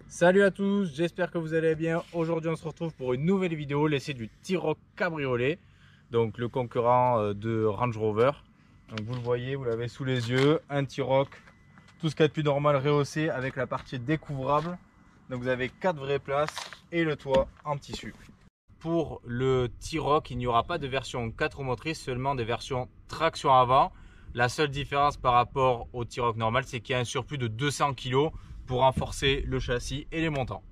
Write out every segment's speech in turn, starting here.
Salut à tous, j'espère que vous allez bien. Aujourd'hui on se retrouve pour une nouvelle vidéo, l'essai du T-Roc cabriolet, donc le concurrent de Range Rover. Donc vous le voyez, vous l'avez sous les yeux, un T-Roc, tout ce qu'il y a de plus normal rehaussé avec la partie découvrable. Donc vous avez 4 vraies places et le toit en tissu. Pour le T-Roc, il n'y aura pas de version 4 roues motrices, seulement des versions traction avant. La seule différence par rapport au T-Roc normal, c'est qu'il y a un surplus de 200 kg pour renforcer le châssis et les montants.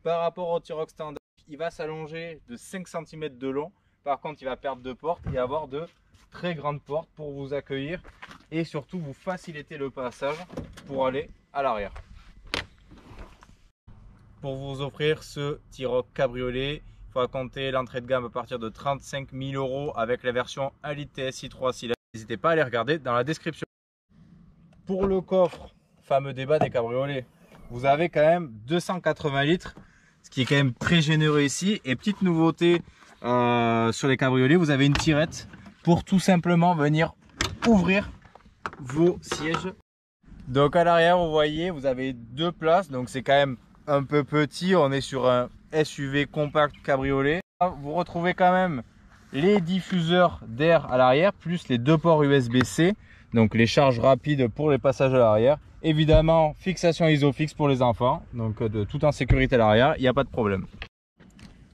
Par rapport au T-Roc standard, il va s'allonger de 5 cm de long. Par contre, il va perdre de portes et avoir de très grandes portes pour vous accueillir et surtout vous faciliter le passage pour aller à l'arrière. Pour vous offrir ce T-Roc cabriolet, il faudra compter l'entrée de gamme à partir de 35 000 € avec la version 1 litre TSI 3 cylindres. N'hésitez pas à aller regarder dans la description. Pour le coffre, fameux débat des cabriolets, vous avez quand même 280 litres, ce qui est quand même très généreux ici. Et petite nouveauté sur les cabriolets, vous avez une tirette pour tout simplement venir ouvrir vos sièges. Donc à l'arrière, vous voyez, vous avez 2 places, donc c'est quand même un peu petit. On est sur un SUV compact cabriolet. Vous retrouvez quand même les diffuseurs d'air à l'arrière, plus les 2 ports USB-C, donc les charges rapides pour les passages à l'arrière. Évidemment, fixation ISOFIX pour les enfants, donc tout en sécurité à l'arrière, il n'y a pas de problème.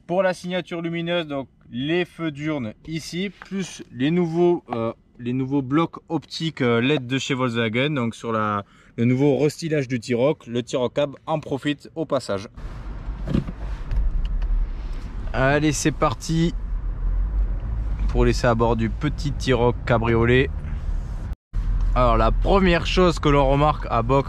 Pour la signature lumineuse, donc les feux diurnes ici, plus les nouveaux blocs optiques LED de chez Volkswagen, donc sur le nouveau restylage du T-Roc, le T-Roc Cab en profite au passage. Allez, c'est parti pour laisser à bord du petit T-Roc cabriolet. Alors la première chose que l'on remarque à bord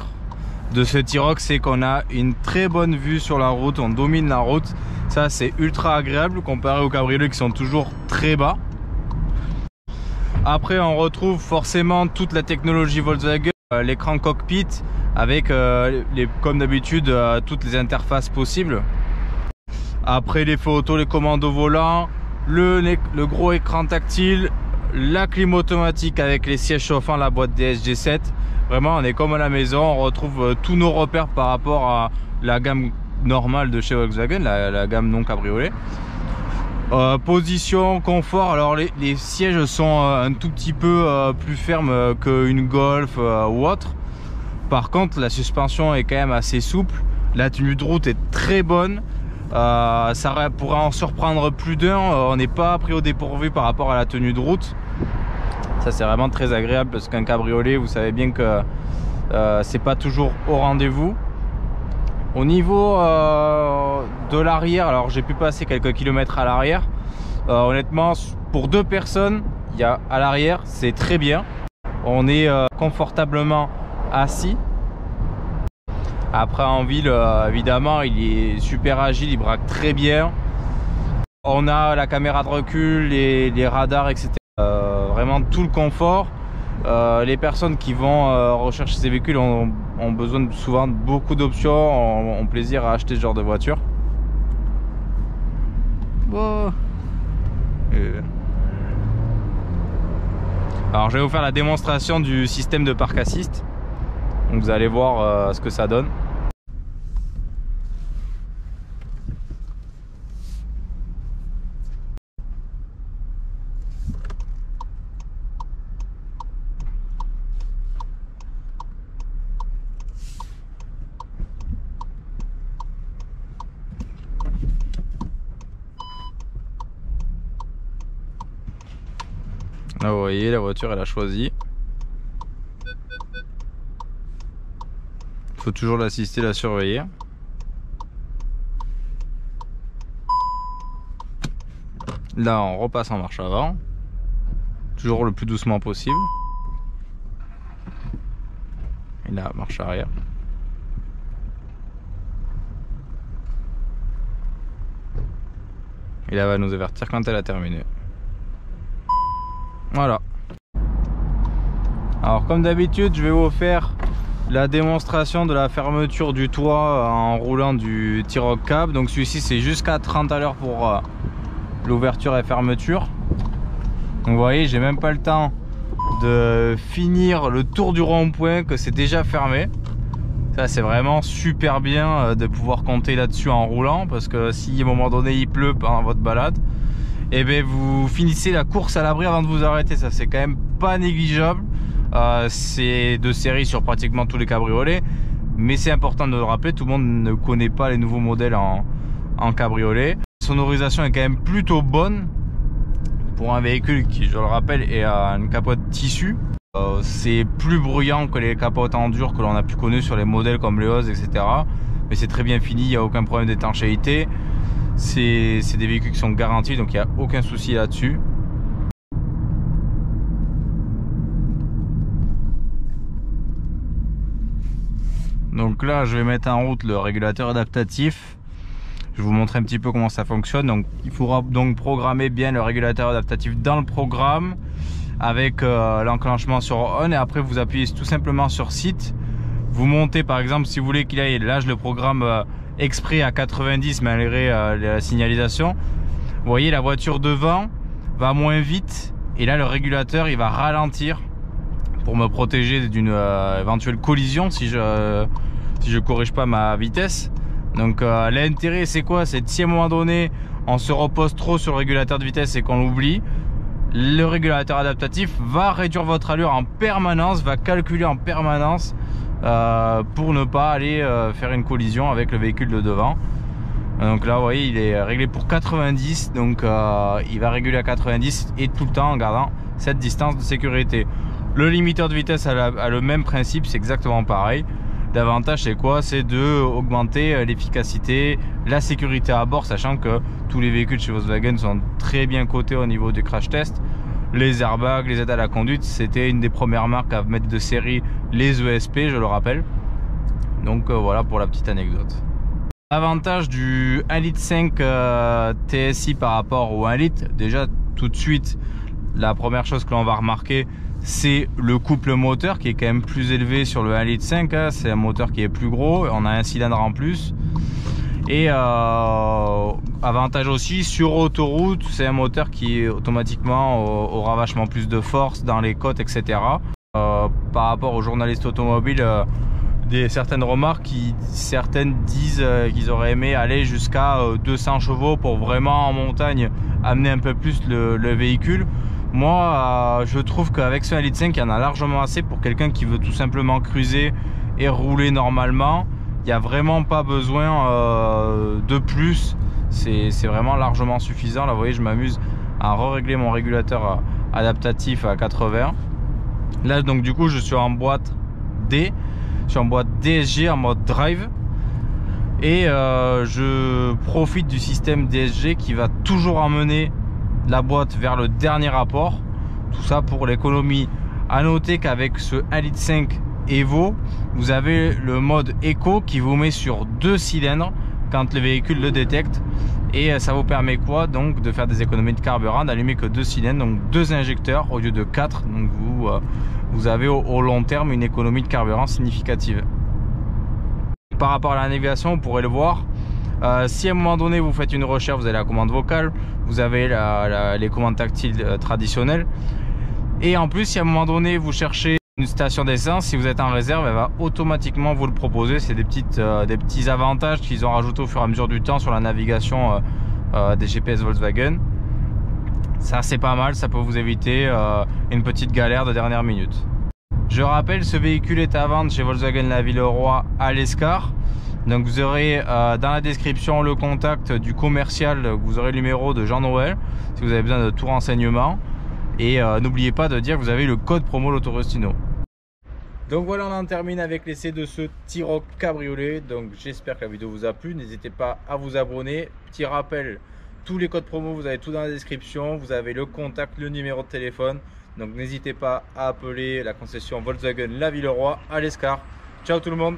de ce T-Roc, c'est qu'on a une très bonne vue sur la route, on domine la route. Ça c'est ultra agréable comparé aux cabriolets qui sont toujours très bas. Après on retrouve forcément toute la technologie Volkswagen, l'écran cockpit avec comme d'habitude toutes les interfaces possibles. Après les feux auto, les commandes au volant, le gros écran tactile, la clim automatique avec les sièges chauffants, la boîte DSG7. Vraiment on est comme à la maison, on retrouve tous nos repères par rapport à la gamme normale de chez Volkswagen, la gamme non cabriolet. Position, confort, alors les sièges sont un tout petit peu plus fermes qu'une Golf ou autre. Par contre la suspension est quand même assez souple, la tenue de route est très bonne. Ça pourrait en surprendre plus d'un, on n'est pas pris au dépourvu par rapport à la tenue de route. Ça c'est vraiment très agréable parce qu'un cabriolet, vous savez bien que c'est pas toujours au rendez-vous. Au niveau de l'arrière, alors j'ai pu passer quelques kilomètres à l'arrière. Honnêtement, pour 2 personnes, à l'arrière, c'est très bien. On est confortablement assis. Après en ville, évidemment, il est super agile, il braque très bien. On a la caméra de recul, les radars, etc. Vraiment tout le confort. Les personnes qui vont rechercher ces véhicules ont besoin souvent de beaucoup d'options, ont plaisir à acheter ce genre de voiture. Bon. Alors je vais vous faire la démonstration du système de park assist. Donc vous allez voir ce que ça donne. Là vous voyez, la voiture elle a choisi. Il faut toujours l'assister, la surveiller. Là on repasse en marche avant. Toujours le plus doucement possible. Et là, marche arrière. Et là, elle va nous avertir quand elle a terminé. Voilà. Alors comme d'habitude, je vais vous faire la démonstration de la fermeture du toit en roulant du T-Roc Cab. Donc celui-ci c'est jusqu'à 30 à l'heure l'ouverture et fermeture. Donc vous voyez, j'ai même pas le temps de finir le tour du rond-point que c'est déjà fermé. Ça c'est vraiment super bien de pouvoir compter là-dessus en roulant, parce que si à un moment donné il pleut pendant votre balade, et bien vous finissez la course à l'abri avant de vous arrêter. Ça c'est quand même pas négligeable. C'est de série sur pratiquement tous les cabriolets, mais c'est important de le rappeler, tout le monde ne connaît pas les nouveaux modèles en cabriolet. La sonorisation est quand même plutôt bonne pour un véhicule qui, je le rappelle, est à une capote tissu. C'est plus bruyant que les capotes en dur que l'on a pu connaître sur les modèles comme les Oz, etc. Mais c'est très bien fini, il n'y a aucun problème d'étanchéité. C'est des véhicules qui sont garantis, donc il n'y a aucun souci là-dessus. Donc là, je vais mettre en route le régulateur adaptatif. Je vais vous montrer un petit peu comment ça fonctionne. Donc, il faudra donc programmer bien le régulateur adaptatif dans le programme avec l'enclenchement sur on, et après vous appuyez tout simplement sur site. Vous montez par exemple, si vous voulez qu'il aille, là je le programme exprès à 90 malgré la signalisation. Vous voyez, la voiture devant va moins vite et là le régulateur il va ralentir pour me protéger d'une éventuelle collision si je corrige pas ma vitesse. Donc l'intérêt c'est quoi? C'est si à un moment donné on se repose trop sur le régulateur de vitesse et qu'on l'oublie, le régulateur adaptatif va réduire votre allure en permanence, va calculer en permanence pour ne pas aller faire une collision avec le véhicule de devant. Donc là vous voyez, il est réglé pour 90, donc il va réguler à 90 et tout le temps en gardant cette distance de sécurité. Le limiteur de vitesse a le même principe, c'est exactement pareil. L'avantage c'est quoi? C'est de augmenter l'efficacité, la sécurité à bord, sachant que tous les véhicules chez Volkswagen sont très bien cotés au niveau du crash test. Les airbags, les aides à la conduite, c'était une des premières marques à mettre de série les ESP, je le rappelle. Donc voilà pour la petite anecdote. L'avantage du 1,5 litre TSI par rapport au 1 litre, déjà tout de suite, la première chose que l'on va remarquer, c'est le couple moteur qui est quand même plus élevé sur le 1,5 litre, hein. C'est un moteur qui est plus gros, on a un cylindre en plus. Et avantage aussi sur autoroute, c'est un moteur qui automatiquement aura vachement plus de force dans les côtes, etc. Par rapport aux journalistes automobiles, certaines remarques, certaines disent qu'ils auraient aimé aller jusqu'à 200 chevaux pour vraiment en montagne amener un peu plus le véhicule. Moi je trouve qu'avec ce 1,5 litre, il y en a largement assez pour quelqu'un qui veut tout simplement cruiser et rouler normalement. Il n'y a vraiment pas besoin de plus, c'est vraiment largement suffisant. Là vous voyez, je m'amuse à régler mon régulateur adaptatif à 80. Là donc du coup je suis en boîte D, je suis en boîte DSG en mode drive. Et je profite du système DSG qui va toujours emmener la boîte vers le dernier rapport. Tout ça pour l'économie. À noter qu'avec ce 1,5 litre Evo, vous avez le mode Eco qui vous met sur 2 cylindres quand le véhicule le détecte. Et ça vous permet quoi? Donc de faire des économies de carburant, d'allumer que 2 cylindres, donc 2 injecteurs au lieu de 4. Donc vous avez au long terme une économie de carburant significative. Par rapport à la navigation, vous pourrez le voir. Si à un moment donné vous faites une recherche, vous avez la commande vocale, vous avez les commandes tactiles traditionnelles. Et en plus, si à un moment donné vous cherchez une station d'essence, si vous êtes en réserve, elle va automatiquement vous le proposer. C'est des petits avantages qu'ils ont rajoutés au fur et à mesure du temps sur la navigation des GPS Volkswagen. Ça c'est pas mal, ça peut vous éviter une petite galère de dernière minute. Je rappelle, ce véhicule est à vendre chez Volkswagen La Villeroy à l'Escar. Donc vous aurez dans la description le contact du commercial, vous aurez le numéro de Jean-Noël si vous avez besoin de tout renseignement. Et n'oubliez pas de dire que vous avez le code promo L'Autorustino. Donc voilà, on en termine avec l'essai de ce T-Roc cabriolet. Donc j'espère que la vidéo vous a plu. N'hésitez pas à vous abonner. Petit rappel, tous les codes promo, vous avez tout dans la description. Vous avez le contact, le numéro de téléphone. Donc n'hésitez pas à appeler la concession Volkswagen La Villeroy à l'Escar. Ciao tout le monde!